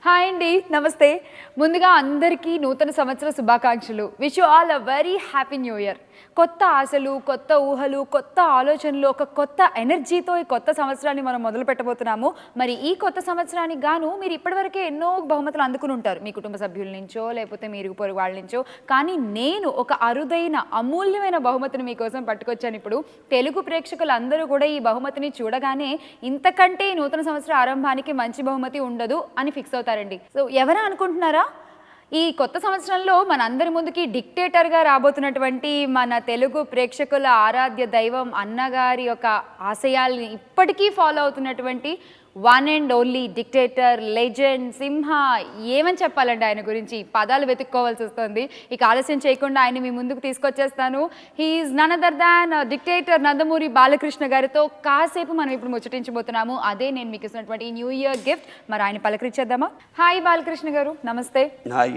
Hi అండి, నమస్తే. ముందుగా అందరికీ నూతన సంవత్సర శుభాకాంక్షలు. Wish you all a very happy new year. కొత్త ఆశలు, కొత్త ఊహలు, కొత్త ఆలోచనలు, ఒక కొత్త ఎనర్జీతో ఈ కొత్త సంవత్సరాన్ని మనం మొదలు పెట్టబోతున్నాము. మరి ఈ కొత్త సంవత్సరానికి గాను మీరు ఇప్పటివరకే ఎన్నో బహుమతులు అందుకుని ఉంటారు, మీ కుటుంబ సభ్యుల నుంచో లేకపోతే మీ ఇరుగు పొరుగు వాళ్ళ నుంచో. కానీ నేను ఒక అరుదైన అమూల్యమైన బహుమతిని మీకోసం పట్టుకొచ్చాను. ఇప్పుడు తెలుగు ప్రేక్షకులందరూ కూడా ఈ బహుమతిని చూడగానే ఇంతకంటే ఈ నూతన సంవత్సర ఆరంభానికి మంచి బహుమతి ఉండదు అని ఫిక్స్ అవుతారండి. సో ఎవరా అనుకుంటున్నారా? ఈ కొత్త సంవత్సరంలో మనందరి ముందుకి డిక్టేటర్గా రాబోతున్నటువంటి మన తెలుగు ప్రేక్షకుల ఆరాధ్య దైవం అన్నగారి యొక్క ఆశయాల్ని ఇప్పటికీ ఫాలో అవుతున్నటువంటి one and only dictator, legend, Simha. ఏమని చెప్పాలండి ఆయన గురించి, పదాలు వెతుక్కోవాల్సి వస్తుంది. ఇక ఆలస్యం చేయకుండా ఆయన మీ ముందుకు తీసుకొచ్చేస్తాను. He's none other than dictator Nandamuri Balakrishna గారితో కాసేపు మనం ఇప్పుడు ముచ్చటించబోతున్నాము. అదే నేను మీకు ఇస్తున్నటువంటి న్యూ ఇయర్ గిఫ్ట్. మరి ఆయన పలకరించేద్దామా? హాయ్ బాలకృష్ణ గారు, నమస్తే. Hi.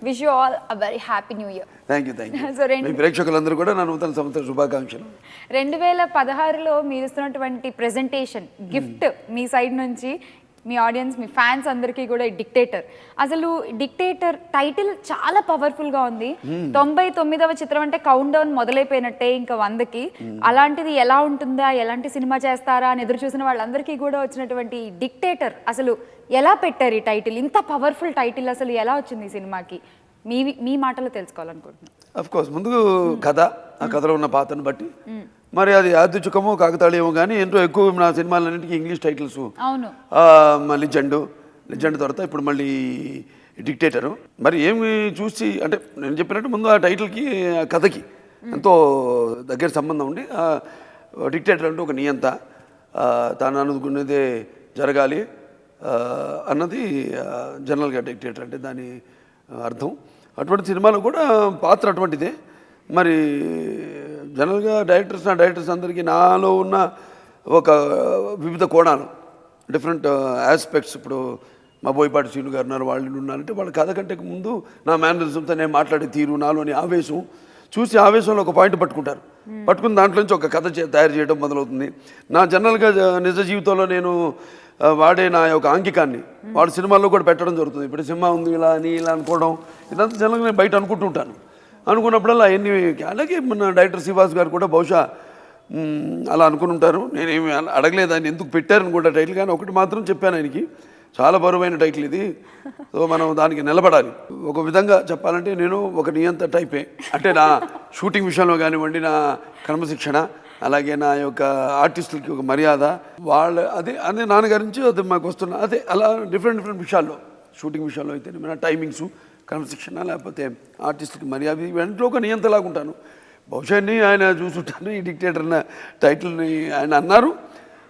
Wish you all a very happy new year. Thank you. So మీ ప్రేక్షకులందరూ కూడా నా నూతన సంవత్సర శుభాకాంక్షలు. 2016లో మీరు ఇస్తున్నటువంటి ప్రెజెంటేషన్ గిఫ్ట్ మీ సైడ్ నుంచి మీ ఆడియన్స్, మీ ఫ్యాన్స్ అందరికీ కూడా డిక్టేటర్. అసలు డిక్టేటర్ టైటిల్ చాలా పవర్ఫుల్గా ఉంది. 99వ చిత్రం అంటే కౌంట్ డౌన్ మొదలైపోయినట్టే ఇంకా 100కి. అలాంటిది ఎలా ఉంటుందా, ఎలాంటి సినిమా చేస్తారా అని ఎదురు చూసిన వాళ్ళందరికీ కూడా వచ్చినటువంటి డిక్టేటర్ అసలు ఎలా పెట్టారు ఈ టైటిల్? ఇంత పవర్ఫుల్ టైటిల్ అసలు ఎలా వచ్చింది ఈ సినిమాకి? మీ మాటలో తెలుసుకోవాలనుకుంటున్నాను. అఫ్ కోర్స్ ముందు కథ, ఆ కథలో ఉన్న పాత్రను బట్టి మరి అది యాదృచ్ఛికమో కాకతాళీయమో కానీ ఎంతో ఎక్కువ నా సినిమాలన్నింటికి ఇంగ్లీష్ టైటిల్స్. అవును. లిజెండ్ తర్వాత ఇప్పుడు మళ్ళీ డిక్టేటరు. మరి ఏమి చూసి అంటే నేను చెప్పినట్టు ముందు ఆ టైటిల్కి, ఆ కథకి ఎంతో దగ్గర సంబంధం ఉండి, డిక్టేటర్ అంటే ఒక నియంత, తాను అనుకున్నదే జరగాలి అన్నది జనరల్గా డిక్టేటర్ అంటే దాని అర్థం. అటువంటి సినిమాలో కూడా పాత్ర అటువంటిదే. మరి జనరల్గా డైరెక్టర్స్ అందరికీ నాలో ఉన్న ఒక వివిధ కోణాలు, డిఫరెంట్ ఆస్పెక్ట్స్. ఇప్పుడు మా బోయపాటి శ్రీను గారు ఉన్నారు, వాళ్ళు ఉన్నారంటే వాళ్ళ కథ కంటే ముందు నా మేనరిజంతో నేను మాట్లాడే తీరు, నాలోని ఆవేశం చూసి ఆవేశంలో ఒక పాయింట్ పట్టుకుని దాంట్లో నుంచి ఒక కథ తయారు చేయడం మొదలవుతుంది. నా జనరల్గా నిజ జీవితంలో నేను వాడే నా యొక్క ఆంగికాన్ని వాడు సినిమాల్లో కూడా పెట్టడం జరుగుతుంది. ఇప్పుడు సినిమా ఉంది ఇలా అని ఇలా అనుకోవడం, ఇదంతా జనరల్గా నేను బయట అనుకుంటుంటాను. అనుకున్నప్పుడల్లా ఎన్ని, అలాగే మన డైరెక్టర్ శ్రీవాస్ గారు కూడా బహుశా అలా అనుకుని ఉంటారు. నేనేమి అడగలేదు ఆయన ఎందుకు పెట్టారని కూడా టైటిల్, కానీ ఒకటి మాత్రం చెప్పాను ఆయనకి, చాలా బరువైన టైటిల్ ఇది, సో మనం దానికి నిలబడాలి. ఒక విధంగా చెప్పాలంటే నేను ఒక నియంత టైపే. అంటే నా షూటింగ్ విషయంలో కానివ్వండి, నా క్రమశిక్షణ, అలాగే నా యొక్క ఆర్టిస్టులకి ఒక మర్యాద, అదే నాన్నగారి నుంచి అది మాకు వస్తున్న అదే అలా డిఫరెంట్ విషయాల్లో, షూటింగ్ విషయంలో అయితే మన టైమింగ్స్, క్రమశిక్షణ, లేకపోతే ఆర్టిస్ట్కి మర్యాద, వెంటనే ఒక నియంతలాగా ఉంటాను. బహుశా ఆయన చూసుంటాను ఈ డిక్టేటర్ అన్న టైటిల్ని ఆయన అన్నారు.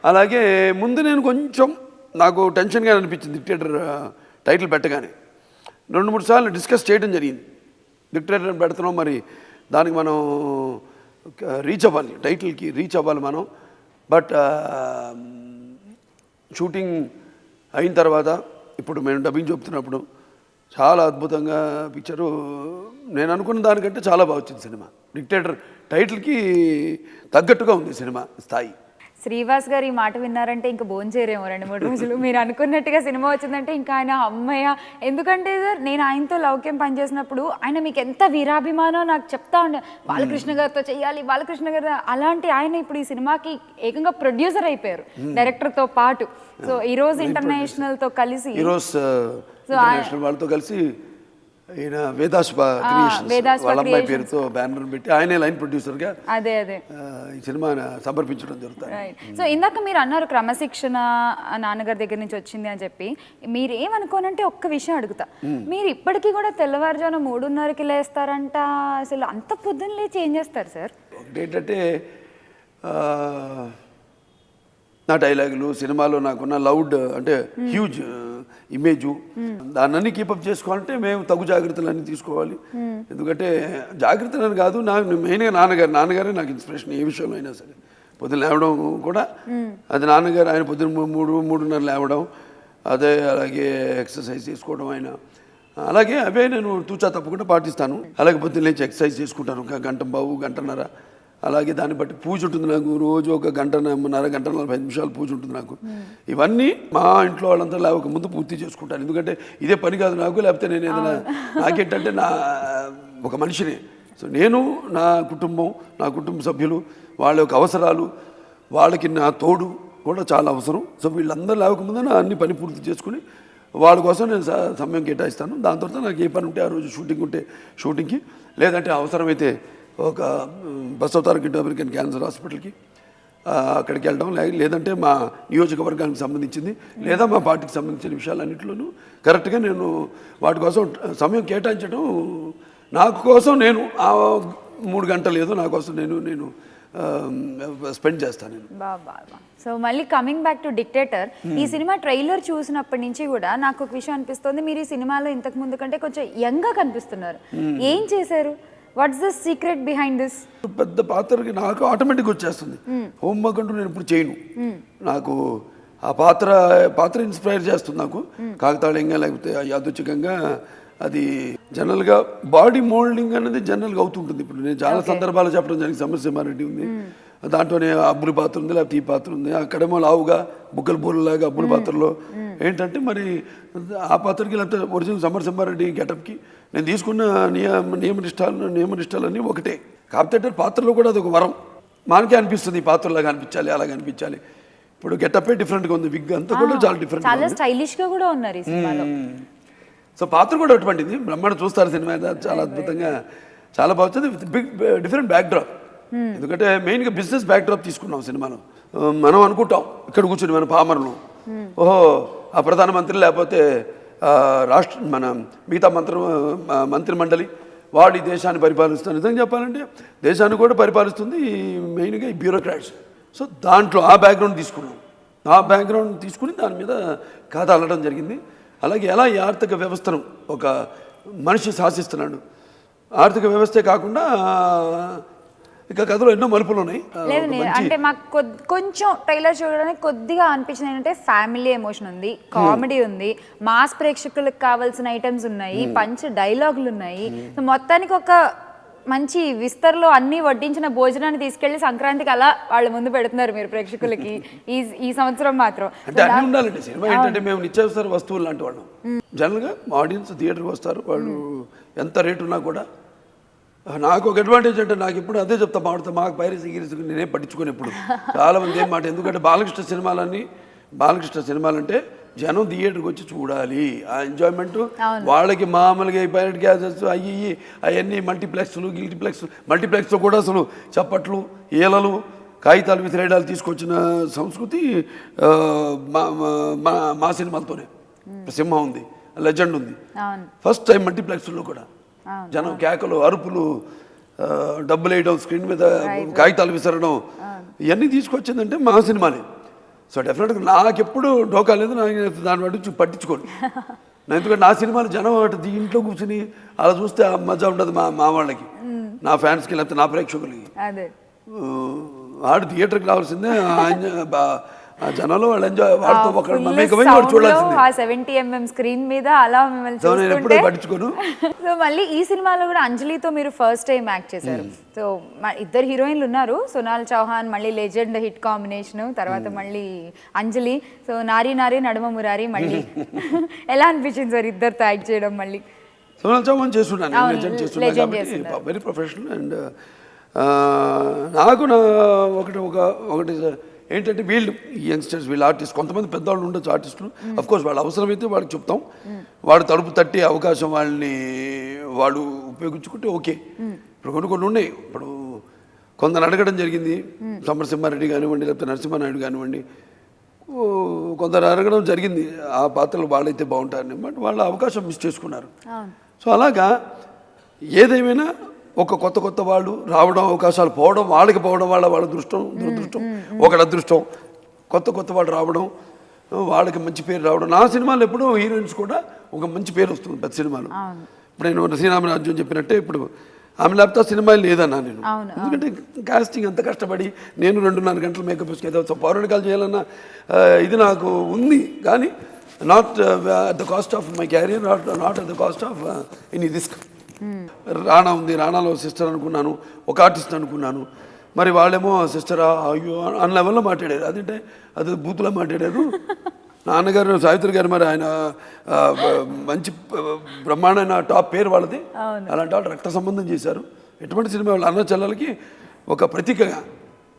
అలాగే ముందు నేను కొంచెం నాకు టెన్షన్గా అనిపించింది డిక్టేటర్ టైటిల్ పెట్టగానే. 2-3 సార్లు డిస్కస్ చేయడం జరిగింది. డిక్టేటర్ పెడుతున్నాం, మరి దానికి మనం రీచ్ అవ్వాలి, టైటిల్కి రీచ్ అవ్వాలి మనం. బట్ షూటింగ్ అయిన తర్వాత ఇప్పుడు మేము డబ్బింగ్ చెప్తున్నప్పుడు చాలా అద్భుతంగా పిక్చరు, నేను అనుకున్న దానికంటే చాలా బాగా వచ్చింది సినిమా. డిక్టేటర్ టైటిల్కి తగ్గట్టుగా ఉంది సినిమా స్థాయి. శ్రీవాస్ గారు ఈ మాట విన్నారంటే ఇంకా భోంచేరేమో 2-3 రోజులు. మీరు అనుకున్నట్టుగా సినిమా వచ్చిందంటే ఇంకా ఆయన అమ్మయ్య. ఎందుకంటే సార్, నేను ఆయనతో లౌక్యం పనిచేసినప్పుడు ఆయన మీకు ఎంత వీరాభిమానో నాకు చెప్తా ఉండే, బాలకృష్ణ గారితో చెయ్యాలి, బాలకృష్ణ గారు. అలాంటి ఆయన ఇప్పుడు ఈ సినిమాకి ఏకంగా ప్రొడ్యూసర్ అయిపోయారు డైరెక్టర్తో పాటు. సో ఈరోజు ఇంటర్నేషనల్తో కలిసి, వాళ్ళతో కలిసి ఈయన వేదాస్ప క్రియేషన్స్ పేరుతో బ్యానర్ పెట్టి ఆయనే లైన్ ప్రొడ్యూసర్గా అదే ఈ సినిమా సమర్పించడం జరుగుతుంది. సో ఇందాక మీరు అన్నారు క్రమశిక్షణ నాన్నగారి దగ్గర నుంచి వచ్చింది అని చెప్పి. మీరు ఏమనుకోనంటే ఒక్క విషయం అడుగుతా, మీరు ఇప్పటికీ కూడా తెల్లవారుజామున 3:30కి లేస్తారంట. అసలు అంత పొద్దున్న లేచి ఏం చేస్తారు సార్? ఒకటేంటంటే నా డైలాగులు, సినిమాలో నాకున్న లౌడ్ అంటే హ్యూజ్ ఇమేజు, దాన్ని కీపప్ చేసుకోవాలంటే మేము తగు జాగ్రత్తలన్నీ తీసుకోవాలి. ఎందుకంటే జాగ్రత్తలని కాదు, నాకు మెయిన్గా నాన్నగారే నాకు ఇన్స్పిరేషన్. ఏ విషయంలో అయినా సరే పొద్దున లేవడం కూడా అది నాన్నగారు. ఆయన పొద్దున 3-3:30 లేవడం, అదే అలాగే ఎక్సర్సైజ్ చేసుకోవడం ఆయన, అలాగే అవే నేను తూచా తప్పకుండా పాటిస్తాను. అలాగే పొద్దున్న లేచి ఎక్సర్సైజ్ చేసుకుంటాను, 1 గంట, 1.5 గంటన్నర అలాగే దాన్ని బట్టి పూజ ఉంటుంది నాకు, రోజు 1 గంట 1.5 నిమిషాలు పూజ ఉంటుంది నాకు. ఇవన్నీ మా ఇంట్లో వాళ్ళంతా లేవక ముందు పూర్తి చేసుకుంటాను. ఎందుకంటే ఇదే పని కాదు నాకు, లేకపోతే నేను ఏదైనా నాకేంటంటే నా ఒక మనిషిని. సో నేను నా కుటుంబ సభ్యులు వాళ్ళ యొక్క అవసరాలు, వాళ్ళకి నా తోడు కూడా చాలా అవసరం. సో వీళ్ళందరూ లేవకముందే నా అన్ని పని పూర్తి చేసుకుని వాళ్ళ కోసం నేను సమయం కేటాయిస్తాను. దాని తర్వాత నాకు ఏ పని ఉంటే ఆ రోజు షూటింగ్ ఉంటే షూటింగ్కి, లేదంటే అవసరమైతే ఒక బసవతారక అమెరికన్ క్యాన్సర్ హాస్పిటల్కి అక్కడికి వెళ్ళడం, లేదంటే మా నియోజకవర్గానికి సంబంధించింది లేదా మా పార్టీకి సంబంధించిన విషయాలన్నింటిలోనూ కరెక్ట్గా నేను వాటి కోసం సమయం కేటాయించడం, నాకు కోసం నేను ఆ 3 గంటలు ఏదో నా కోసం నేను స్పెండ్ చేస్తాను నేను. సో మళ్ళీ కమింగ్ బ్యాక్ టు డిక్టేటర్, ఈ సినిమా ట్రైలర్ చూసినప్పటి నుంచి కూడా నాకు ఒక విషయం అనిపిస్తుంది, మీరు ఈ సినిమాలో ఇంతకు ముందు కంటే కొంచెం యంగ్గా కనిపిస్తున్నారు. ఏం చేశారు? What's the secret behind this? పెద్ద పాత్రకి నాకు ఆటోమేటిక్గా వచ్చేస్తుంది. హోంవర్క్ అంటూ నేను ఇప్పుడు చేయను. నాకు ఆ పాత్ర ఇన్స్పైర్ చేస్తుంది నాకు, కాకతాళీయంగా లేకపోతే యాదృచ్ఛికంగా. అది జనరల్గా బాడీ మోల్డింగ్ అనేది జనరల్గా అవుతుంటుంది. ఇప్పుడు నేను చాలా సందర్భాలు చెప్పడం జరిగింది. సమరసింహారెడ్డి ఉంది, దాంట్లోనే అబ్బుల పాత్ర ఉంది, లేకపోతే ఈ పాత్ర ఉంది. అక్కడేమో లావుగా బుగ్గల బోర్లాగా అబ్బుల పాత్రలో ఏంటంటే మరి ఆ పాత్రకి లేకపోతే ఒరిజినల్ సమరసింహారెడ్డి గెటప్కి నేను తీసుకున్న నియమనిష్టాలన్నీ ఒకటే. కాకపోతే పాత్రలో కూడా అదొక వరం. మనకే అనిపిస్తుంది ఈ పాత్రలాగా అనిపించాలి, అలాగ అనిపించాలి. ఇప్పుడు గెటప్పే డిఫరెంట్గా ఉంది, విగ్ అంతా కూడా చాలా డిఫరెంట్, చాలా స్టైలిష్గా కూడా ఉన్నారు ఈ సినిమాలో. సో పాత్ర కూడా అటువంటిది. బ్రహ్మాండ చూస్తారు సినిమా, చాలా అద్భుతంగా చాలా బాగుంది. Big different backdrop. ఎందుకంటే మెయిన్గా బిజినెస్ బ్యాక్డ్రాప్ తీసుకున్నాం సినిమాలో. మనం అనుకుంటాం ఇక్కడ కూర్చుని మన పామరులు, ఓహో ఆ ప్రధానమంత్రి లేకపోతే మన మిగతా మంత్రి మండలి వాళ్ళు ఈ దేశాన్ని పరిపాలిస్తారు. నిజంగా చెప్పాలంటే దేశాన్ని కూడా పరిపాలిస్తుంది మెయిన్గా ఈ బ్యూరోక్రాట్స్. సో దాంట్లో ఆ బ్యాక్గ్రౌండ్ తీసుకున్నాం. ఆ బ్యాక్గ్రౌండ్ తీసుకుని దాని మీద కథ అల్లడం జరిగింది. అలాగే ఎలా ఈ ఆర్థిక వ్యవస్థను ఒక మనిషి శాసిస్తున్నాడు, ఆర్థిక వ్యవస్థే కాకుండా ఇక కథలో ఎన్నో మలుపులు ఉన్నాయి. అంటే మాకు కొంచెం ట్రైలర్ చూడడానికి కొద్దిగా అనిపించింది ఏంటంటే ఫ్యామిలీ ఎమోషన్ ఉంది, కామెడీ ఉంది, మాస్ ప్రేక్షకులకు కావాల్సిన ఐటమ్స్ ఉన్నాయి, పంచ్ డైలాగులు ఉన్నాయి. సో మొత్తానికి ఒక మంచి విస్తరలో అన్ని వడ్డించిన భోజనాన్ని తీసుకెళ్లి సంక్రాంతికి అలా వాళ్ళ ముందు పెడుతున్నారు మీరు ప్రేక్షకులకి ఈ సంవత్సరం మాత్రం. అంటే అన్నీ ఉండాలండి. సినిమా ఏంటంటే మేము నిత్యావసర వస్తువులు లాంటి వాళ్ళం. జనరల్గా ఆడియన్స్ థియేటర్కి వస్తారు, వాళ్ళు ఎంత రేటు ఉన్నా కూడా. నాకు ఒక అడ్వాంటేజ్ అంటే నాకు ఇప్పుడు అదే చెప్తా, మాకు పైరసీ గిరిసి నేనేం పట్టించుకొని ఇప్పుడు చాలామంది ఏం మాట. ఎందుకంటే బాలకృష్ణ సినిమాలంటే జనం థియేటర్కి వచ్చి చూడాలి, ఆ ఎంజాయ్మెంట్ వాళ్ళకి. మామూలుగా పైరట్ గ్యాసెస్ అవన్నీ మల్టీప్లెక్స్తో కూడా అసలు చప్పట్లు, ఈలలు, కాగితాలు విసిరేయడాలు తీసుకొచ్చిన సంస్కృతి మా సినిమాలతోనే. సింహం ఉంది, లెజెండ్ ఉంది, ఫస్ట్ టైం మల్టీప్లెక్స్లో కూడా జనం కేకలు, అరుపులు, డబ్బులు వేయడం, స్క్రీన్ మీద కాగితాలు విసరడం, ఇవన్నీ తీసుకొచ్చిందంటే మా సినిమానే. సో డెఫినెట్గా నాకెప్పుడు డోకా లేదు, నాకు దాన్ని బట్టి పట్టించుకోండి. ఎందుకంటే నా సినిమాలు జనం అటు ఇంట్లో కూర్చుని అలా చూస్తే ఆ మజా ఉండదు మా వాళ్ళకి, నా ఫ్యాన్స్కి, లేకపోతే నా ప్రేక్షకులకి. ఆడు థియేటర్కి రావాల్సిందే, ఆ జనాలు వాళ్ళు ఎంజాయ్, వాళ్ళతో ఒకళ్ళు మమేకమై వాడు చూడాల్సిందే. ఆ 70 mm స్క్రీన్ మీద అలా మిమ్మల్ని చూస్తుంటే పట్టించుకోను. సో మళ్ళీ ఈ సినిమాలో కూడా అంజలితో మీరు ఫస్ట్ టైం యాక్ట్ చేశారు. సో ఇద్దరు హీరోయిన్లు ఉన్నారు, సోనాల్ చౌహాన్, మళ్ళీ లెజెండ్ హిట్ కాంబినేషన్, తర్వాత మళ్ళీ అంజలి. సో నారీ నడుమ మురారి మళ్ళీ ఎలా అనిపించింది సార్ ఇద్దరితో యాక్ట్ చేయడం? మళ్ళీ సోనాల్ చౌహాన్ చేస్తున్నాను, లెజెండ్ చేస్తున్నాను కాబట్టి వెరీ ప్రొఫెషనల్. అండ్ నాకు ఒకటి ఏంటంటే వీళ్ళు యంగ్స్టర్స్, వీళ్ళు ఆర్టిస్ట్, కొంతమంది పెద్దవాళ్ళు ఉండొచ్చు ఆర్టిస్టులు, అఫ్కోర్స్ వాళ్ళు అవసరమైతే వాళ్ళకి చెప్తాం, వాడు తలుపు తట్టి అవకాశం వాళ్ళు ఉపయోగించుకుంటే ఓకే. ఇప్పుడు కొన్ని ఉన్నాయి. ఇప్పుడు కొందరు అడగడం జరిగింది, సమరసింహారెడ్డి కానివ్వండి, లేకపోతే నరసింహానాయుడు కానివ్వండి, కొందరు అడగడం జరిగింది ఆ పాత్రలు వాళ్ళైతే బాగుంటారని. బట్ వాళ్ళ అవకాశం మిస్ చేసుకున్నారు. సో అలాగా ఏదేమైనా ఒక కొత్త వాళ్ళు రావడం, అవకాశాలు పోవడం, వాళ్ళకి పోవడం వాళ్ళ దురదృష్టం, ఒకళ్ళ అదృష్టం. కొత్త వాళ్ళు రావడం, వాళ్ళకి మంచి పేరు రావడం. నా సినిమాలో ఎప్పుడూ హీరోయిన్స్ కూడా ఒక మంచి పేరు వస్తుంది పెద్ద సినిమాలో. ఇప్పుడు నేను శ్రీరామరాజ్యం చెప్పినట్టే, ఇప్పుడు ఆమె లేకపోతే సినిమా లేదన్నా నేను. ఎందుకంటే కాస్టింగ్ అంత కష్టపడి నేను 2.5 గంటలు మేకప్ వేసుకు ఏదో పౌరాణికాలు చేయాలన్న ఇది నాకు ఉంది, కానీ not at the cost of my carrier, not at the cost of any risk. Rana ఉంది, రాణాలో సిస్టర్ అనుకున్నాను, ఒక ఆర్టిస్ట్ అనుకున్నాను. మరి వాళ్ళేమో సిస్టరా అయ్యో అన్న లెవెల్లో మాట్లాడారు. అదేంటే అది బూతులా మాట్లాడారు. నాన్నగారు సావిత్రి గారు మరి ఆయన మంచి బ్రహ్మాండమైన టాప్ పేరు వాళ్ళది. అలాంటి వాళ్ళు రక్త సంబంధం చేశారు. ఎటువంటి సినిమా వాళ్ళు అన్న చెల్లెలకి ఒక ప్రతీకగా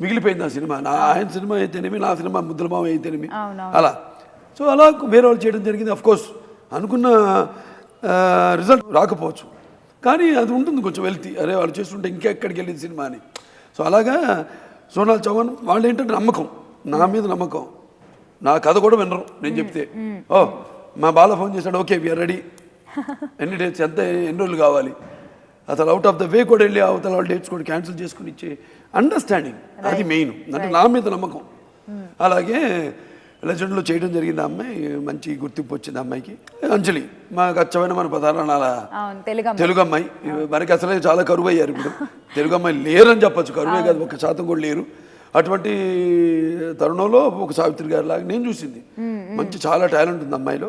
మిగిలిపోయింది ఆ సినిమా. ఆయన సినిమా అయితేనేమి, నా సినిమా ముద్దుల మామ అయితేనేమి అలా. సో అలా వేరే వాళ్ళు చేయడం జరిగింది. అఫ్కోర్స్ అనుకున్న రిజల్ట్ రాకపోవచ్చు, కానీ అది ఉంటుంది కొంచెం వెళ్తి. అరే వాళ్ళు చేస్తుంటే ఇంకెక్కడికి వెళ్ళింది సినిమా అని. సో అలాగా సోనాల్ చౌహాన్ వాళ్ళు ఏంటంటే నమ్మకం, నా మీద నమ్మకం. నా కథ కూడా వినరు నేను చెప్తే. ఓ మా బాల ఫోన్ చేశాడు, ఓకే వీఆర్ రెడీ, ఎన్ని డేట్స్ ఎన్ని రోజులు కావాలి, అసలు అవుట్ ఆఫ్ ద వే కూడా వెళ్ళి అవతల వాళ్ళు డేట్స్ కూడా క్యాన్సిల్ చేసుకుని ఇచ్చే అండర్స్టాండింగ్, అది మెయిన్. అంటే నా మీద నమ్మకం. అలాగే లెజెండ్లో చేయడం జరిగింది. ఆ అమ్మాయి మంచి గుర్తింపు వచ్చింది. అమ్మాయికి అంజలి మా అచ్చమైన మన పదారణాల తెలుగు అమ్మాయి. మనకి అసలే చాలా కరువు అయ్యారు ఇప్పుడు. తెలుగు అమ్మాయి లేరని చెప్పచ్చు, కరువే కాదు, 1% కూడా లేరు. అటువంటి తరుణంలో ఒక సావిత్రి గారి లాగా నేను చూసింది. మంచి చాలా టాలెంట్ ఉంది అమ్మాయిలో.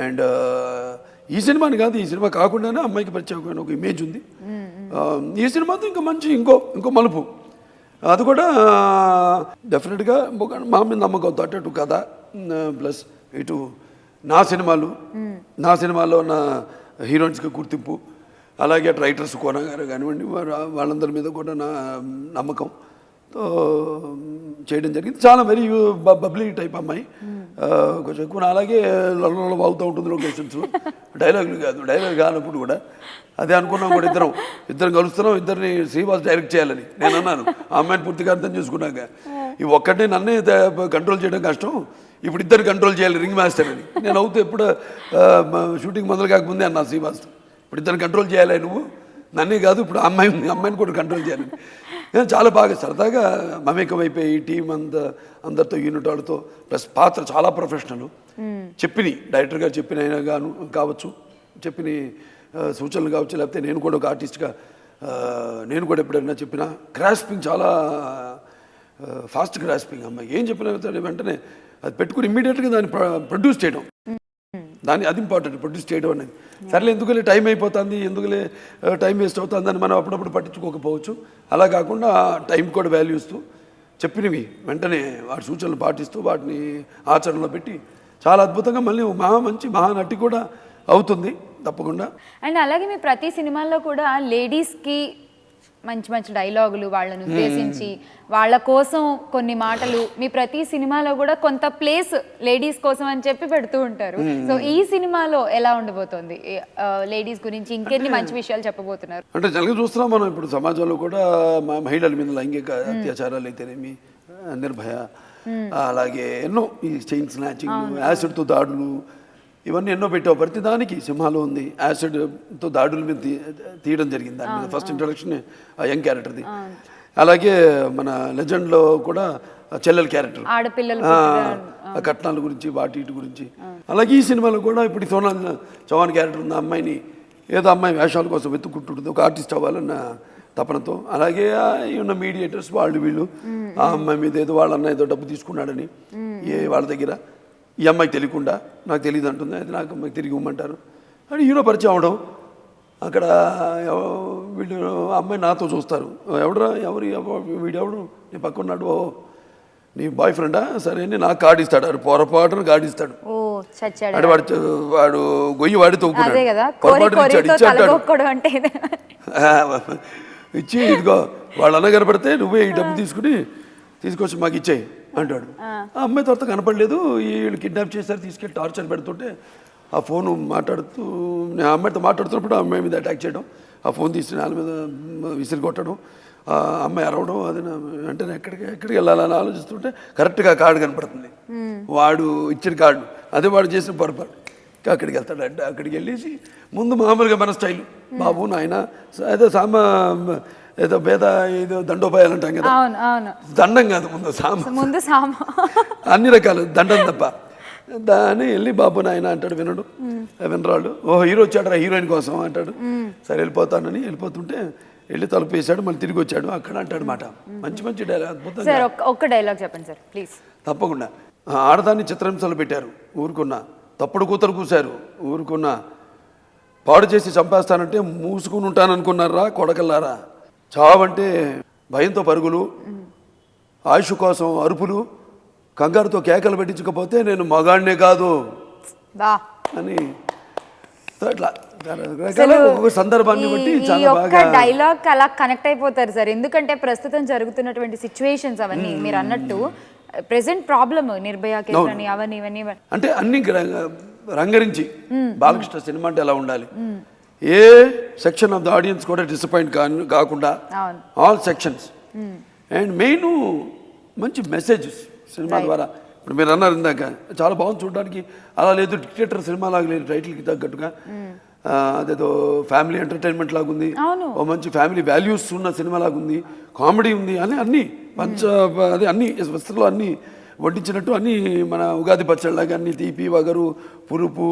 అండ్ ఈ సినిమాని కాదు, ఈ సినిమా కాకుండానే అమ్మాయికి ప్రత్యేకమైన ఒక ఇమేజ్ ఉంది. ఈ సినిమాతో ఇంకా మంచి ఇంకో మలుపు. అది కూడా డెఫినెట్గా మా మీద నమ్మకంతో అటు కథ ప్లస్ ఇటు నా సినిమాలో ఉన్న హీరోయిన్స్కి గుర్తింపు, అలాగే అటు రైటర్స్ కోన గారు కానివ్వండి, వాళ్ళందరి మీద కూడా నా నమ్మకంతో చేయడం జరిగింది. చాలా వెరీ బబ్లీ టైప్ అమ్మాయి, కొంచెం ఎక్కువ. అలాగే లొల్ల వాగుతూ ఉంటుంది లొకేషన్స్, డైలాగులు కానప్పుడు కూడా అదే అనుకున్నాం కూడా. ఇద్దరం కలుస్తున్నాం, ఇద్దరిని శ్రీవాస్ డైరెక్ట్ చేయాలని నేను అన్నాను. ఆ అమ్మాయిని పూర్తిగా అర్థం చేసుకున్నాక ఈ ఒక్కటే నన్నే కంట్రోల్ చేయడం కష్టం, ఇప్పుడు ఇద్దరు కంట్రోల్ చేయాలి రింగ్ మాస్టర్ అని నేను అవుతూ ఎప్పుడు షూటింగ్ మొదలు కాకముందే అన్నా శ్రీవాస్, ఇప్పుడు ఇద్దరిని కంట్రోల్ చేయాలి నువ్వు, నన్నే కాదు ఇప్పుడు అమ్మాయిని కూడా కంట్రోల్ చేయాలని. చాలా బాగా సరదాగా మమేకం అయిపోయి టీం అందరితో యూనిట్ వాళ్ళతో, ప్లస్ పాత్ర చాలా ప్రొఫెషనల్. డైరెక్టర్ గారు చెప్పిన గాను కావచ్చు, చెప్పిన సూచనలు కావచ్చు, లేకపోతే నేను కూడా ఒక ఆర్టిస్ట్గా నేను కూడా ఎప్పుడైనా చెప్పిన గ్రాస్పింగ్ చాలా ఫాస్ట్ గ్రాస్పింగ్. అమ్మాయి ఏం చెప్పిన వెంటనే అది పెట్టుకుని ఇమ్మీడియట్గా దాన్ని ప్రొడ్యూస్ చేయడం, అది ఇంపార్టెంట్. ప్రొడ్యూస్ చేయడం అనేది సర్లే ఎందుకులే టైం అయిపోతుంది, ఎందుకులే టైం వేస్ట్ అవుతుంది అని మనం అప్పుడప్పుడు పట్టించుకోకపోవచ్చు. అలా కాకుండా టైం కూడా వాల్యూ ఇస్తూ చెప్పినవి వెంటనే వాటి సూచనలు పాటిస్తూ వాటిని ఆచరణలో పెట్టి చాలా అద్భుతంగా మళ్ళీ మంచి మహానటి కూడా అవుతుంది తప్పకుండా. అండ్ అలాగే మీ ప్రతి సినిమాల్లో కూడా లేడీస్కి మంచి మంచి డైలాగులు, వాళ్ళని ఉద్దేశించి వాళ్ళ కోసం కొన్ని మాటలు మీ ప్రతి సినిమాలో కూడా కొంత ప్లేస్ లేడీస్ కోసం అని చెప్పి పెడుతూ ఉంటారు. సో ఈ సినిమాలో ఎలా ఉండబోతోంది, లేడీస్ గురించి ఇంకెన్ని మంచి విషయాలు చెప్పబోతున్నారు? అంటే జనరల్గా చూస్తున్నాం మనం ఇప్పుడు సమాజంలో కూడా మహిళల మీద లైంగిక అత్యాచారాలు అయితేనేమి, నిర్భయ, అలాగే ఎన్నో ఈ చైన్ స్నాచింగ్, యాసిడ్తో దాడులు, ఇవన్నీ ఎన్నో పెట్టావు. ప్రతి దానికి సింహాలో ఉంది యాసిడ్తో దాడుల మీద తీయడం జరిగింది. దాని మీద ఫస్ట్ ఇంట్రొడక్షన్ ఆ యంగ్ క్యారెక్టర్ది. అలాగే మన లెజెండ్లో కూడా చెల్లెల క్యారెక్టర్, ఆ కట్నాల గురించి వాటి గురించి. అలాగే ఈ సినిమాలో కూడా ఇప్పుడు సోనాల్ చౌహాన్ క్యారెక్టర్ ఉంది. అమ్మాయిని ఏదో అమ్మాయి వేషాల కోసం వెతుక్కుంటుంటుంది, ఒక ఆర్టిస్ట్ అవ్వాలన్న తపనతో. అలాగే ఉన్న మీడియేటర్స్ వీళ్ళు ఆ అమ్మాయి మీద ఏదో వాళ్ళన్న ఏదో డబ్బు తీసుకున్నాడని వాళ్ళ దగ్గర, ఈ అమ్మాయికి తెలియకుండా నాకు తెలియదు అంటుంది, అది నాకు అమ్మాయికి తిరిగి ఇవ్వమంటారు అని హీరో పరిచయం అవడం. అక్కడ వీళ్ళు అమ్మాయి నాతో చూస్తారు, వీడెవడు నీ పక్కన్నాడు, ఓ నీ బాయ్ ఫ్రెండా, సరే అని నాకు కార్డు ఇస్తాడు. అది పొరపాటున కార్డు ఇస్తాడు. అంటే వాడు గొయ్యి వాడి తవ్వుకున్నాడు, ఇచ్చి ఇదిగో వాళ్ళ అన్న కనపడితే నువ్వే ఈ డబ్బు తీసుకొచ్చి మాకు ఇచ్చేయి అంటాడు. ఆ అమ్మాయి తర్వాత కనపడలేదు, వీళ్ళు కిడ్నాప్ చేశారు, తీసుకెళ్ళి టార్చర్ పెడుతుంటే ఆ ఫోను మాట్లాడుతూ నేను అమ్మాయితో మాట్లాడుతున్నప్పుడు ఆ అమ్మాయి మీద అటాక్ చేయడం, ఆ ఫోన్ తీసి వాళ్ళ మీద విసిరి కొట్టడం, ఆ అమ్మాయి అరవడం. అది వెంటనే ఎక్కడికి వెళ్ళాలని ఆలోచిస్తుంటే కరెక్ట్గా కార్డు కనపడుతుంది, వాడు ఇచ్చిన కార్డు, అదే వాడు చేసిన పొరపాటు. అక్కడికి వెళ్తాడు. అంటే అక్కడికి వెళ్ళేసి ముందు మామూలుగా మన స్టైల్, బాబు నాయన ఏదో భేద ఏదో దండోపాయాలు అంటాం కదా, దండం కాదు ముందు సామ అన్ని రకాలు దండం తప్ప. దాన్ని వెళ్ళి బాబు నాయన అంటాడు, వినరాడు. ఓ హీరో వచ్చాడు హీరోయిన్ కోసం అంటాడు. సరే వెళ్ళిపోతానని వెళ్ళిపోతుంటే వెళ్ళి తలుపు వేసాడు, మళ్ళీ తిరిగి వచ్చాడు. అక్కడ అంటాడు మాట, మంచి డైలాగ్, అద్భుతంగా. ఒక్క డైలాగ్ చెప్పండి సార్ ప్లీజ్. తప్పకుండా. ఆడదాన్ని చిత్రహింసలు పెట్టారు, ఊరుకున్నా. తప్పుడు కూతురు కూశారు, ఊరుకున్నా. పాడు చేసి చంపేస్తానంటే మూసుకుని ఉంటాననుకున్నారా కొడకల్లారా. చావంటే భయంతో పరుగులు, ఆయుష్ కోసం అరుపులు, కంగారుతో కేకలు పెట్టించకపోతే నేను మగాడినే కాదు బా అని అట్లా ఒక్కొక్క సందర్భాన్ని బట్టి ఈ చాలా ఒక్క బాగా డైలాగ్ అలా కనెక్ట్ అయిపోతారు సార్. ఎందుకంటే ప్రస్తుతం జరుగుతున్నటువంటి సిచ్యువేషన్స్ అవన్నీ మీరు అన్నట్టు ప్రెసెంట్ ప్రాబ్లమ్ నిర్భయ కేసు అని అవన్నీ ఇవన్నీ అంటే అన్ని రంగరించి బాలకృష్ణ సినిమా అంటే ఎలా ఉండాలి, ఏ సెక్షన్ ఆఫ్ ద ఆడియన్స్ కూడా డిసప్పాయింట్ కాకుండా అవును. ఆల్ సెక్షన్స్ అండ్ మెయిన్ మంచి మెసేజెస్ సినిమా ద్వారా. ఇప్పుడు మీరు అన్నారు ఇందాక చాలా బాగుంది చూడడానికి, అలా లేదు డిక్టేటర్ సినిమా లాగా లేదు, టైటిల్కి తగ్గట్టుగా అదేదో ఫ్యామిలీ ఎంటర్టైన్మెంట్ లాగా ఉంది, ఓ మంచి ఫ్యామిలీ వాల్యూస్ ఉన్న సినిమా లాగా ఉంది, కామెడీ ఉంది అని అన్ని అదే అన్ని వస్తువులు అన్నీ వడ్డించినట్టు అన్నీ మన ఉగాది పచ్చళ్ళలాగా అన్ని తీపి వగరు పులుపు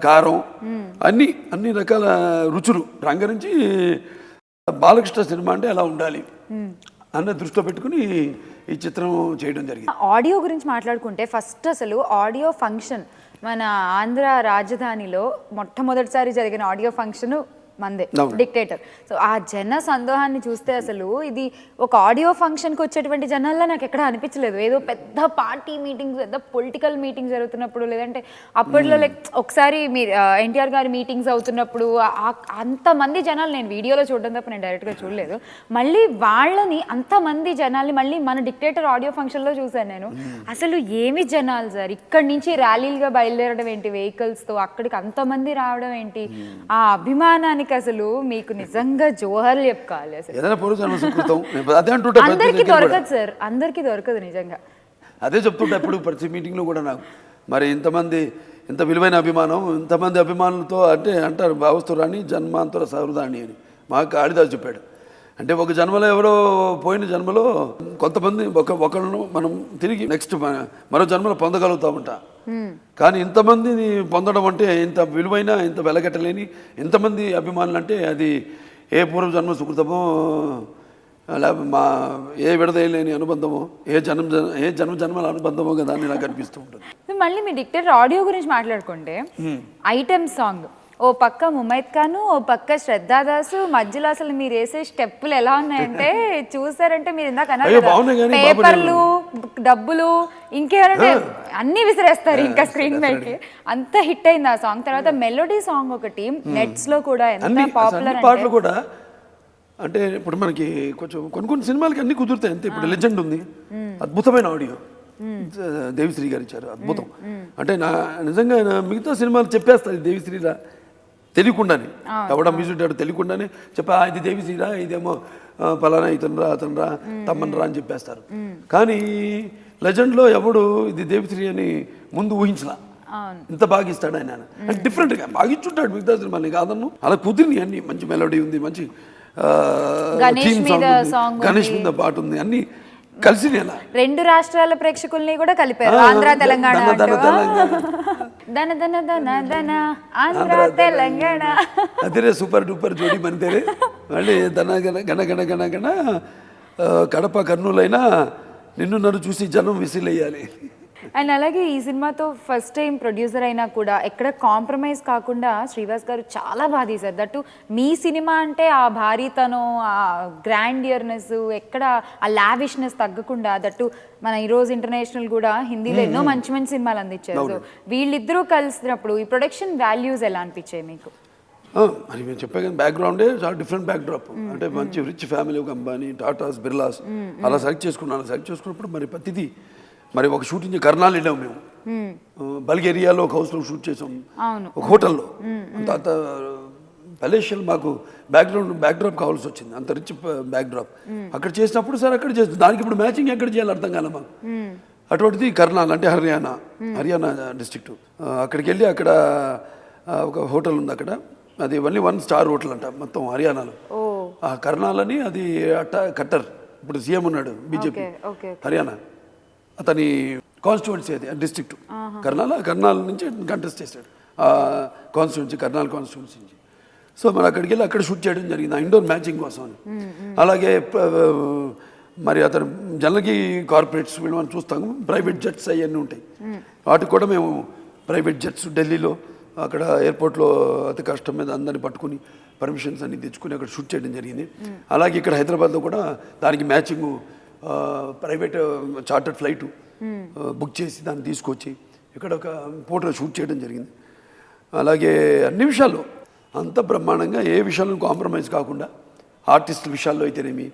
కారం అన్ని రకాల రుచులు రంగరించి బాలకృష్ణ సినిమా అంటే ఎలా ఉండాలి అన్న దృష్టిలో పెట్టుకుని ఈ చిత్రం చేయడం జరిగింది. ఆడియో గురించి మాట్లాడుకుంటే ఫస్ట్ అసలు ఆడియో ఫంక్షన్ మన ఆంధ్ర రాజధానిలో మొట్టమొదటిసారి జరిగిన ఆడియో ఫంక్షన్ మందే డిక్టేటర్. సో ఆ జన సందోహాన్ని చూస్తే అసలు ఇది ఒక ఆడియో ఫంక్షన్కి వచ్చేటువంటి జనాల్లో నాకు ఎక్కడ అనిపించలేదు. ఏదో పెద్ద పార్టీ మీటింగ్స్, పెద్ద పొలిటికల్ మీటింగ్ జరుగుతున్నప్పుడు, లేదంటే అప్పట్లో లైక్ ఒకసారి మీరు ఎన్టీఆర్ గారి మీటింగ్స్ అవుతున్నప్పుడు అంతమంది జనాలు నేను వీడియోలో చూడడం తప్ప నేను డైరెక్ట్గా చూడలేదు. మళ్ళీ వాళ్ళని అంతమంది జనాల్ని మళ్ళీ మన డిక్టేటర్ ఆడియో ఫంక్షన్లో చూశాను నేను. అసలు ఏమి జనాలు సార్, ఇక్కడి నుంచి ర్యాలీలుగా బయలుదేరడం ఏంటి వెహికల్స్తో, అక్కడికి అంతమంది రావడం ఏంటి, ఆ అభిమానానికి అసలు మీకు నిజంగా జోహర్లు చెప్పుకోవాలి. అందరికీ దొరకదు సార్, అందరికీ దొరకదు నిజంగా. అదే చెప్తుంటా ఇప్పుడు ప్రతి మీటింగ్లో కూడా నాకు, మరి ఇంతమంది ఇంత విలువైన అభిమానం, ఇంతమంది అభిమానులతో అంటే అంటారు భావస్తురాని జన్మాంతర సహృదాన్ని అని మా కాళిదాసు చెప్పాడు. అంటే ఒక జన్మలో ఎవరో పోయిన జన్మలో కొంతమంది ఒకళ్ళను మనం తిరిగి నెక్స్ట్ మరో జన్మలో పొందగలుగుతా ఉంటా. కానీ ఇంతమందిని పొందడం అంటే ఇంత విలువైన, ఇంత వెలగట్టలేని ఇంతమంది అభిమానులు అంటే అది ఏ పూర్వజన్మ సుకృతమో, మా ఏ విడదలేని అనుబంధమో, ఏ జన్మల అనుబంధమో కదా అని నాకు అనిపిస్తూ ఉంటుంది. మళ్ళీ మీ డిక్టేటర్ ఆడియో గురించి మాట్లాడుకుంటే ఐటెం సాంగ్ ఓ పక్క ముమైత్ ఖాను, ఓ పక్క శ్రద్ధా దాసు, మధ్యలో అసలు మీరు వేసే స్టెప్పులు ఎలా ఉన్నాయంటే చూసారంటే మీరు ఇందాక అన్నారు పేపర్లు డబ్బులు ఇంకేమంటే అన్ని విసిరేస్తారు ఇంకా స్క్రీన్ మీదకి. అంత హిట్ అయింది ఆ సాంగ్. తర్వాత మెలోడీ సాంగ్ ఒకటి నెట్స్ లో కూడా ఎంత పాపులర్ పాటలు కూడా. అంటే ఇప్పుడు మనకి కొంచెం కొన్ని సినిమాలకి అన్ని కుదురుతాయి అంతే. ఇప్పుడు లెజెండ్ ఉంది, అద్భుతమైన ఆడియో దేవిశ్రీ గారు ఇచ్చారు, అద్భుతం. అంటే నిజంగా మిగతా సినిమాలు చెప్పేస్తారు దేవిశ్రీరా తెలియకుండానే, ఎవడ మ్యూజిక్ డైరెక్టర్ తెలియకుండానే ఇది దేవిశ్రీరా, ఇదేమో పలానా ఇతనురా అతనురా తమ్మనరా అని చెప్పేస్తారు. కానీ లెజెండ్లో ఎవడు ఇది దేవిశ్రీ అని ముందు ఊహించలా, ఇంత బాగా ఇస్తాడు ఆయన. అంటే డిఫరెంట్గా బాగా ఇచ్చుంటాడు మిగతా సినిమాని కాదన్ను. అలా కుదిరిని అన్ని మంచి మెలోడీ ఉంది, మంచి గణేష్ మీద పాట ఉంది, అన్ని కలిసి రెండు రాష్ట్రాల ప్రేక్షకుల్ని కూడా కలిపారు. ఆంధ్ర తెలంగాణ అదే సూపర్ డూపర్ జోడి మనతేరే. మళ్ళీ గణ గణ గణ గణ కడప కర్నూలైనా నిన్ను నన్ను చూసి జనం విసిలేయాలి. అండ్ అలాగే ఈ సినిమాతో ఫస్ట్ టైం ప్రొడ్యూసర్ అయినా కూడా ఎక్కడ కాంప్రమైజ్ కాకుండా శ్రీవాస్ గారు చాలా బాగా తీశారు. దట్టు మీ సినిమా అంటే ఆ భారీతనం, ఆ గ్రాండియర్నెస్, ఎక్కడ ఆ లావిష్నెస్ తగ్గకుండా, దట్టు మన ఈరోజు ఇంటర్నేషనల్ కూడా హిందీలో ఎన్నో మంచి మంచి సినిమాలు అందించారు. సో వీళ్ళిద్దరూ కలిసినప్పుడు ఈ ప్రొడక్షన్ వాల్యూస్ ఎలా అనిపించాయి మీకు? మరి మేము చెప్పే కానీ బ్యాక్గ్రౌండే చాలా డిఫరెంట్ బ్యాక్డ్రాప్. అంటే మంచి రిచ్ ఫ్యామిలీ, ఒక అంబానీ, టాటాస్, బిర్లాస్ అలా సెలెక్ట్ చేసుకున్నప్పుడు మరి ప్రతిదీ మరి ఒక షూటింగ్ కర్నాల్ వెళ్ళాము మేము, బల్గేరియాలో ఒక హౌస్లో షూట్ చేసాం, ఒక హోటల్లో. అంత పలేషియల్ మాకు బ్యాక్డ్రాప్ కావాల్సి వచ్చింది, అంత రిచ్ బ్యాక్డ్రాప్. అక్కడ చేసినప్పుడు సార్ అక్కడ చేస్తాం, దానికి ఇప్పుడు మ్యాచింగ్ ఎక్కడ చేయాలి అర్థం కాలే మాకు. అటువంటిది కర్నాల్ అంటే హర్యానా డిస్ట్రిక్ట్. అక్కడికి వెళ్ళి అక్కడ ఒక హోటల్ ఉంది, అక్కడ అది ఓన్లీ 1 స్టార్ హోటల్ అంట మొత్తం హర్యానాలో. ఆ కర్నాల్ అని అది కట్టర్, ఇప్పుడు సీఎం ఉన్నాడు బీజేపీ హర్యానా, అతని కాన్స్టిట్యువెన్సీ అది డిస్ట్రిక్ట్ కర్నాల్ నుంచి కంటెస్ట్ చేశాడు కాన్స్టిట్యువెన్సీ, కర్నాల్ కాన్స్టిట్యువెన్సీ నుంచి. సో మరి అక్కడికి వెళ్ళి అక్కడ షూట్ చేయడం జరిగింది ఇండోర్ మ్యాచింగ్ కోసం అని. అలాగే మరి అతను జనరల్కి కార్పొరేట్స్ వీళ్ళు మనం చూస్తాము, ప్రైవేట్ జెట్స్ అవన్నీ ఉంటాయి, వాటికి కూడా మేము ప్రైవేట్ జెట్స్ ఢిల్లీలో అక్కడ ఎయిర్పోర్ట్లో అతి కష్టం మీద అందరిని పట్టుకుని పర్మిషన్స్ అన్ని తెచ్చుకుని అక్కడ షూట్ చేయడం జరిగింది. అలాగే ఇక్కడ హైదరాబాద్లో కూడా దానికి matching private chartered flight book చేసి దాన్ని తీసుకొచ్చి ఇక్కడ ఒక ఫోటో షూట్ చేయడం జరిగింది. అలాగే అన్ని విషయాల్లో అంత బ్రహ్మాండంగా ఏ విషయాలను కాంప్రమైజ్ కాకుండా ఆర్టిస్ట్ విషయాల్లో అయితేనేమి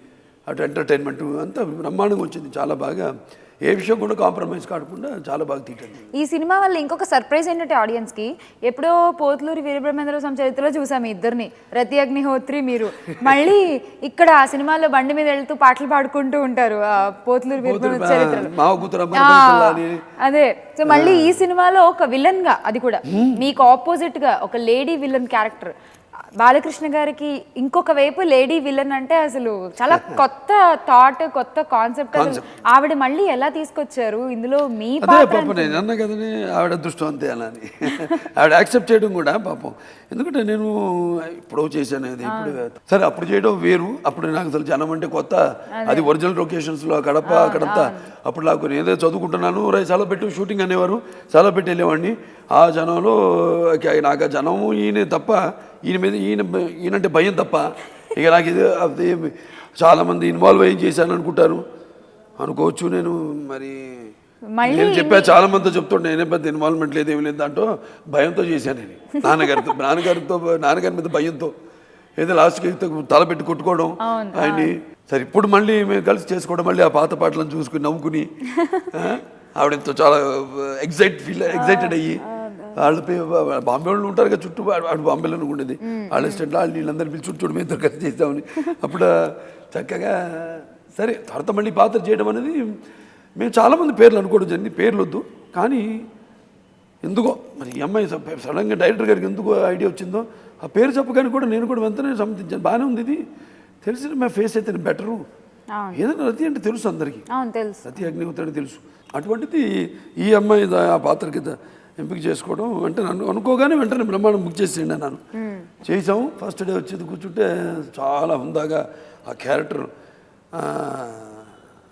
అటు ఎంటర్టైన్మెంట్ అంతా బ్రహ్మాండంగా వచ్చింది. చాలా బాగా ఏ విషయం కూడా కాంప్రమైజ్ కాకుండా చాలా బాగా తీటండి. ఈ సినిమా వల్ల ఇంకొక సర్ప్రైజ్ ఏంటంటే ఆడియన్స్కి, ఎప్పుడో పోతులూరి వీరబ్రహ్మేంద్ర స్వామి చరిత్రలో చూసాము ఇద్దరిని, రతి అగ్నిహోత్రి మీరు. మళ్ళీ ఇక్కడ ఆ సినిమాలో బండి మీద వెళ్తూ పాటలు పాడుకుంటూ ఉంటారు పోతులూరి వీరబ్రహ్మేంద్ర చరిత్రలో. అదే, సో మళ్ళీ ఈ సినిమాలో ఒక విలన్ గా, అది కూడా మీకు ఆపోజిట్ గా ఒక లేడీ విలన్ క్యారెక్టర్. బాలకృష్ణ గారికి ఇంకొక వైపు లేడీ విలన్ అంటే అసలు చాలా కొత్త థాట్, కొత్త కాన్సెప్ట్. ఆవిడ మళ్ళీ ఎలా తీసుకొచ్చారు ఇందులో మీ పాపం? నేను అన్నా కదని ఆవిడ అదృష్టం అంతే అలా అని ఆవిడ యాక్సెప్ట్ చేయడం కూడా పాపం. ఎందుకంటే నేను ఇప్పుడు చేశాను అది, ఇప్పుడు సరే అప్పుడు చేయడం వేరు. అప్పుడు నాకు అసలు జనం అంటే కొత్త, అది ఒరిజినల్ లొకేషన్స్లో కడప అక్కడంతా. అప్పుడు నాకు నేను ఏదో చదువుకుంటున్నాను, చాలా పెట్టి షూటింగ్ అనేవారు, చాలా పెట్టి వెళ్ళేవాడిని. ఆ జనంలో నాకు ఆ జనము ఈయన తప్ప, ఈయన మీద ఈయనంటే భయం తప్ప ఇక నాకు ఇది అది చాలామంది ఇన్వాల్వ్ అయ్యి చేశాను అనుకోవచ్చు. నేను మరి నేను చెప్పా, చాలా మందితో చెప్తుంటే నేనే పెద్ద ఇన్వాల్వ్మెంట్ లేదు, ఏమి లేదు, దాంట్లో భయంతో చేశాను నేను. నాన్నగారి మీద భయంతో ఏదో లాస్ట్కి తలపెట్టి కొట్టుకోవడం ఆయన్ని. సరే ఇప్పుడు మళ్ళీ మేము కలిసి చేసుకోవడం, మళ్ళీ ఆ పాత పాటలను చూసుకుని నవ్వుకుని ఆవిడతో చాలా ఎగ్జైటెడ్ అయ్యి, వాళ్ళు బాంబే వాళ్ళు ఉంటారు కదా చుట్టూ, ఆవిడ బాంబేలో ఉండేది, వాళ్ళ అసిస్టెంట్లు వాళ్ళు వీళ్ళందరూ పిలిచి చుట్టూ మేము కలిసి చేస్తామని. అప్పుడు చక్కగా సరే తర్వాత మళ్ళీ పాత్ర చేయడం అనేది మేము చాలామంది పేర్లు అనుకోవడం జరిగింది. పేర్లు వద్దు కానీ ఎందుకో మరి ఈ అమ్మాయి సడన్గా డైరెక్టర్ గారికి ఎందుకో ఐడియా వచ్చిందో ఆ పేరు చెప్పగానే కూడా నేను కూడా వెంటనే సమ్మతించాను. బాగానే ఉంది, ఇది తెలిసిన మా ఫేస్ అయితే బెటరు. ఏదైనా రతి అంటే తెలుసు అందరికీ, రతి అగ్నిహోత్రి తెలుసు. అటువంటిది ఈ అమ్మాయి ఆ పాత్రకి ఎంపిక చేసుకోవడం అంటే నన్ను అనుకోగానే వెంటనే బ్రహ్మాండం బుక్ చేసేయండి అన్నాను. చేసాము. ఫస్ట్ డే వచ్చేది కూర్చుంటే చాలా హుందాగా ఆ క్యారెక్టర్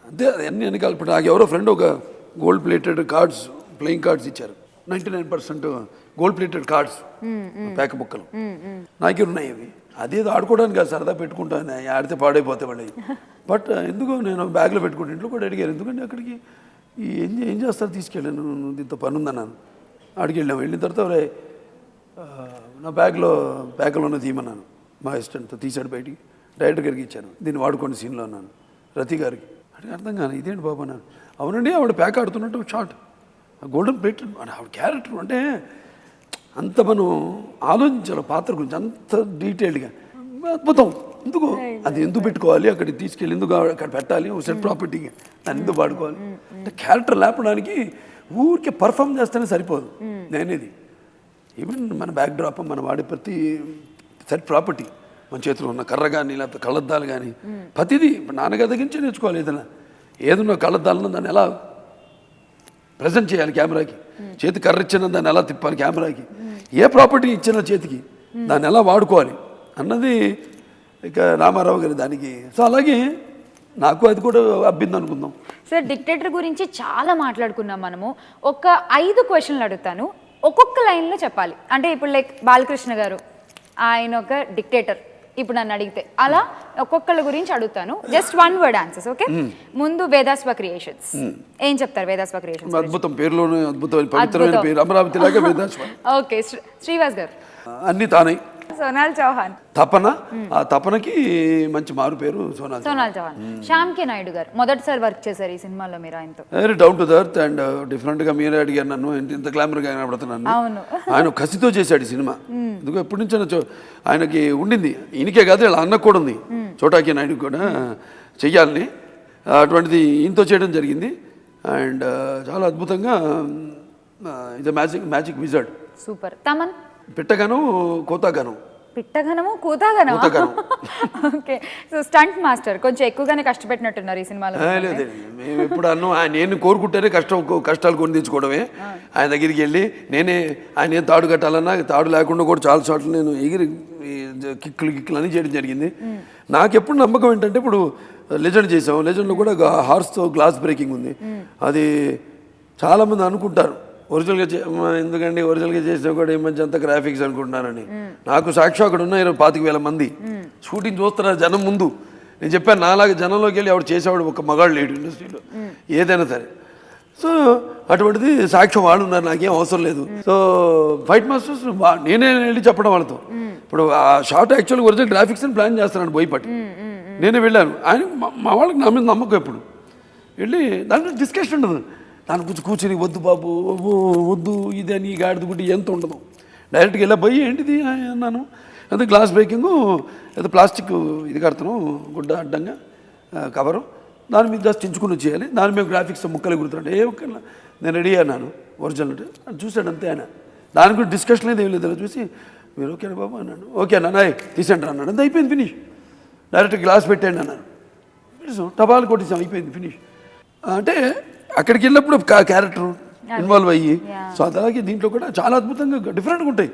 అంతే అన్ని వెనకాల. ఇప్పుడు నాకు ఎవరో ఫ్రెండ్ ఒక gold plated cards, playing cards ఇచ్చారు. 99% గోల్డ్ ప్లేటెడ్ కార్డ్స్ ప్యాక్ బుక్కలు నాకే ఉన్నాయి. అవి అదేదో ఆడుకోవడానికి కాదు, సరదా పెట్టుకుంటాను, ఆడితే పాడైపోతే వాడి. బట్ ఎందుకో నేను బ్యాగ్లో పెట్టుకుంటే ఇంట్లో కూడా అడిగారు, ఎందుకంటే అక్కడికి ఏం చేస్తారు తీసుకెళ్ళాను, దీంతో పని ఉందన్నాను. అడిగి వెళ్ళాము. వెళ్ళిన తర్వాత నా బ్యాగ్లో ఉన్న తీయమన్నాను. మా అసిస్టెంట్తో తీసాడు బయటికి, డైరెక్టర్ గారికి ఇచ్చాను. దీన్ని వాడుకోండి సీన్లో అన్నాను రతి గారికి. అడిగి అర్థం కాను, ఇదేంటి బాబు అన్నాను. అవునండి ఆవిడ ప్యాక్ ఆడుతున్నట్టు షార్ట్, గోల్డెన్ ప్లేట్ ఆవిడ క్యారెక్టర్ అంటే అంత మనం ఆలోచించాలి పాత్ర గురించి, అంత డీటెయిల్డ్గా. అద్భుతం. ఎందుకు అది ఎందుకు పెట్టుకోవాలి, అక్కడికి తీసుకెళ్ళి ఎందుకు అక్కడ పెట్టాలి, సెట్ ప్రాపర్టీగా దాన్ని ఎందుకు వాడుకోవాలి అంటే క్యారెక్టర్ లేపడానికి ఊరికే పర్ఫామ్ చేస్తేనే సరిపోదు. నేనేది ఈవెన్ మన బ్యాక్ డ్రాప్, మన వాడే ప్రతి సెట్ ప్రాపర్టీ, మన చేతిలో ఉన్న కర్ర కానీ లేకపోతే కళ్ళద్దాలు కానీ ప్రతిదీ నాన్నగారి దగ్గర నుంచే నేర్చుకోవాలి. ఏదన్నా కళ్ళద్దాలను దాన్ని ఎలా ప్రజెంట్ చేయాలి కెమెరాకి, చేతి కర్ర ఇచ్చిన దాన్ని ఎలా తిప్పాలి కెమెరాకి, ఏ ప్రాపర్టీ ఇచ్చిన చేతికి దాన్ని ఎలా వాడుకోవాలి అన్నది ఇక రామారావు గారి దానికి. సో అలాగే నాకు అది కూడా అబ్బింది అనుకుందాం. సార్ డిక్టేటర్ గురించి చాలా మాట్లాడుకున్నాం మనము. ఒక 5 క్వశ్చన్లు అడుగుతాను, ఒక్కొక్క లైన్లో చెప్పాలి. అంటే ఇప్పుడు లైక్ బాలకృష్ణ గారు ఆయన ఒక డిక్టేటర్, ఇప్పుడు నన్ను అడిగితే అలా ఒక్కొక్కళ్ళ గురించి అడుగుతాను. Just 1 word answers, okay? ముందు వేదాస్వ క్రియేషన్స్, ఏం చెప్తారు వేదాస్వ క్రియేషన్స్? అద్భుతం, పేరులోనే అద్భుతమైన పవిత్రమైన పేరు, అమరావతి లాగా వేదాస్వ. ఓకే, శ్రీవాస్ గారు? అన్ని తానై. సోనాల్ చౌహాన్? తపన, ఆ తపనకి మంచి మారు పేరు సోనాల్ చౌహాన్. శ్యామ్ కే నాయుడు గారు మొదటిసారి వర్క్ చేశారు ఈ సినిమాలో మీరు ఆయనతో. Very down to the earth and డిఫరెంట్గా మీరే అడిగారు నన్ను, ఇంత గ్లామర్గా కనబడుతున్నాను. ఆయన కసితో చేశాడు ఈ సినిమా. ఎందుకు ఎప్పటి నుంచో ఆయనకి ఉండింది, ఈయనకే కాదు ఇలా అన్నకు కూడా ఉంది, చోటాకి నాయుడు కూడా చెయ్యాలని. అటువంటిది ఈయనతో చేయడం జరిగింది. అండ్ చాలా అద్భుతంగా ఇది మ్యాజిక్ విజర్డ్. సూపర్. తమన్? పిట్టగాను కోతాగాను. పిట్టగనము కూతాగనము. ఓకే, సో స్టంట్ మాస్టర్ కొంచెం ఎక్కువగానే కష్టపెట్టినట్టున్నారు ఈ సినిమాలో. లేదు, మేము ఎప్పుడు అన్ను నేను కోరుకుంటేనే కష్టాలు కొని తెచ్చుకోవడమే. ఆయన దగ్గరికి వెళ్ళి ఆయన ఏం తాడు కట్టాలన్నా తాడు లేకుండా కూడా చాలా చోట్ల నేను ఎగిరి కిక్కులు అని చేయడం జరిగింది. నాకు ఎప్పుడు నమ్మకం ఏంటంటే, ఇప్పుడు లెజెండ్ చేసాం, లెజెండ్లో కూడా హార్స్తో గ్లాస్ బ్రేకింగ్ ఉంది. అది చాలామంది అనుకుంటారు ఒరిజినల్గా ఎందుకండి ఒరిజినల్గా చేసినా కూడా ఈ మధ్య అంతా గ్రాఫిక్స్ అనుకుంటున్నానని. నాకు సాక్షి అక్కడ ఉన్న 25,000 మంది షూటింగ్ చూస్తున్నారు జనం ముందు. నేను చెప్పాను నాలాగా జనంలోకి వెళ్ళి ఎవడు చేసేవాడు ఒక మగాడు లేడు ఇండస్ట్రీలో ఏదైనా సరే. సో అటువంటిది సాక్ష్యం వాళ్ళు ఉన్నారు, నాకేం అవసరం లేదు. సో ఫైట్ మాస్టర్స్ నేనే వెళ్ళి చెప్పడం వాళ్ళతో. ఇప్పుడు ఆ షార్ట్ యాక్చువల్గా ఒరిజినల్ గ్రాఫిక్స్ అని ప్లాన్ చేస్తున్నాను బోయపాటి. నేనే వెళ్ళాను. ఆయన మా వాళ్ళకి నా మీద నమ్మకం. ఎప్పుడు వెళ్ళి దాంట్లో డిస్కషన్ ఉండదు. దాని గురించి కూర్చొని వద్దు బాబు వద్దు ఇది అని గాడిద గుడ్డి ఎంత ఉండదు. డైరెక్ట్గా వెళ్ళా పోయి ఏంటిది అన్నాను. అదే గ్లాస్ బ్రేకింగ్ ఏదో ప్లాస్టిక్ ఇది కడతాను గుడ్డ అడ్డంగా కవరు, దాని మీద జస్ట్ చించుకుని వచ్చేయాలి, దాని మీద గ్రాఫిక్స్ ముక్కలు గుర్తుంటే ఏ ఒక్క నేను రెడీ అన్నాను ఒరిజినల్ అంటే. అది చూశాడు అంతే ఆయన. దాని గురించి డిస్కషన్ లేదు ఏం లేదు. అలా చూసి మీరు ఓకేనా బాబు అన్నాడు. ఓకే అన్న తీసేంటారు అన్నాడు. అంత అయిపోయింది ఫినిష్. డైరెక్ట్ గ్లాస్ పెట్టండి అన్నాను. టపాలు కొట్టేసాం అయిపోయింది ఫినిష్. అంటే అక్కడికి వెళ్ళినప్పుడు క్యారెక్టర్ ఇన్వాల్వ్ అయ్యి సో అలాగే దీంట్లో కూడా చాలా అద్భుతంగా డిఫరెంట్గా ఉంటాయి.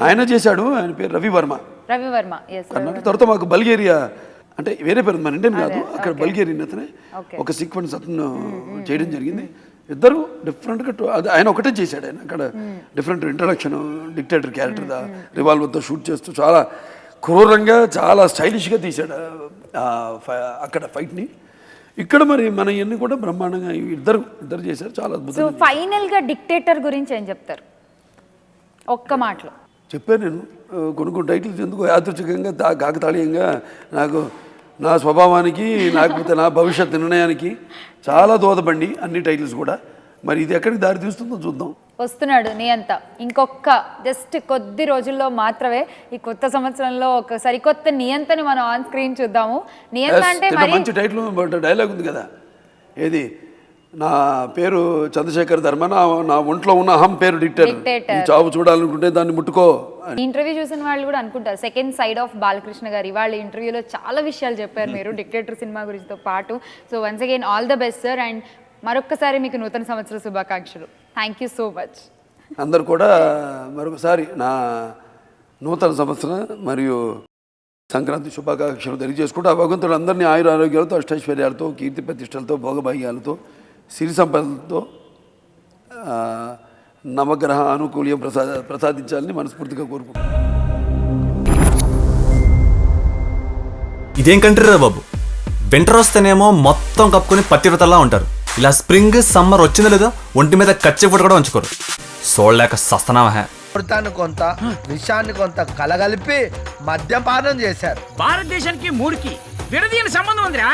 ఆయన చేశాడు, ఆయన పేరు రవివర్మ. కర్ణాటక. తర్వాత మాకు బల్గేరియా అంటే వేరే పేరు మన ఇండియన్ కాదు, అక్కడ బల్గేరియన్ అతనే ఒక సీక్వెన్స్ అతను చేయడం జరిగింది. ఇద్దరు డిఫరెంట్గా అది ఆయన ఒకటే చేశాడు. ఆయన అక్కడ డిఫరెంట్ ఇంట్రడక్షన్ డిక్టేటర్ క్యారెక్టర్ రివాల్వర్తో షూట్ చేస్తూ చాలా క్రూరంగా చాలా స్టైలిష్గా తీశాడు అక్కడ ఫైట్ని. ఇక్కడ మరి మన ఇవన్నీ కూడా బ్రహ్మాండంగా ఇద్దరు చేశారు, చాలా అద్భుతం. సో ఫైనల్గా డిక్టేటర్ గురించి ఏం చెప్తారు ఒక్క మాటలో? చెప్పాను నేను కొన్ని టైటిల్స్ ఎందుకు యాదృచ్ఛికంగా కాకతాళీయంగా నాకు నా స్వభావానికి లేకపోతే నా భవిష్యత్ నిర్ణయానికి చాలా దోహదపడి అన్ని టైటిల్స్ కూడా. మరి ఇది ఎక్కడికి దారి తీస్తుందో చూద్దాం. వస్తున్నాడు నియంత. ఇంకొక జస్ట్ కొద్ది రోజుల్లో మాత్రమే ఈ కొత్త సంవత్సరంలో ఒక సరికొత్త నియంతని మనం ఆన్ స్క్రీన్ చూద్దాము. నియంత అంటే మంచి టైటిల్ డైలాగ్ ఉంది కదా, ఏది నా పేరు చంద్రశేఖర్ ధర్మ, నా ఒంట్లో ఉన్న అహం పేరు డిక్టేటర్, చావు చూడాలనుకుంటే దాన్ని ముట్టుకో. ఇంటర్వ్యూ చూసిన వాళ్ళు కూడా అనుకుంటారు సెకండ్ సైడ్ ఆఫ్ బాలకృష్ణ గారు. వాళ్ళ ఇంటర్వ్యూలో చాలా విషయాలు చెప్పారు మీరు డిక్టేటర్ సినిమా గురించితో పాటు. So once again all the best sir, and మరొక్కసారి మీకు నూతన సంవత్సర శుభాకాంక్షలు. Thank you so much. అందరు కూడా మరొకసారి నా నూతన సంవత్సరం మరియు సంక్రాంతి శుభాకాంక్షలు తెలియజేసుకుంటూ ఆ భగవంతుడు అందరినీ ఆయుర ఆరోగ్యాలతో అష్టైశ్వర్యాలతో కీర్తి ప్రతిష్టలతో భోగభాగ్యాలతో సిరి సంపదలతో నవగ్రహ అనుకూల్యం ప్రసాదించాలని మనస్ఫూర్తిగా కోరుకుంటున్నాను. ఇదేం కంట్రీ రా బాబు, వింటర్ వస్తేనేమో మొత్తం కప్పుకొని పత్తివ్రతలా ఉంటారు. ఇలా స్ప్రింగ్ సమ్మర్ వచ్చిందో లేదో ఒంటి మీద కచ్చి ఫుట్ కూడా ఉంచుకోరు. చూడలేక సస్తనామహే. అమృతాన్ని కొంత విషాన్ని కొంత కలగలిపి మద్యపానం చేశారు. భారతదేశానికి 3కి విడదీయని సంబంధం ఉందిరా.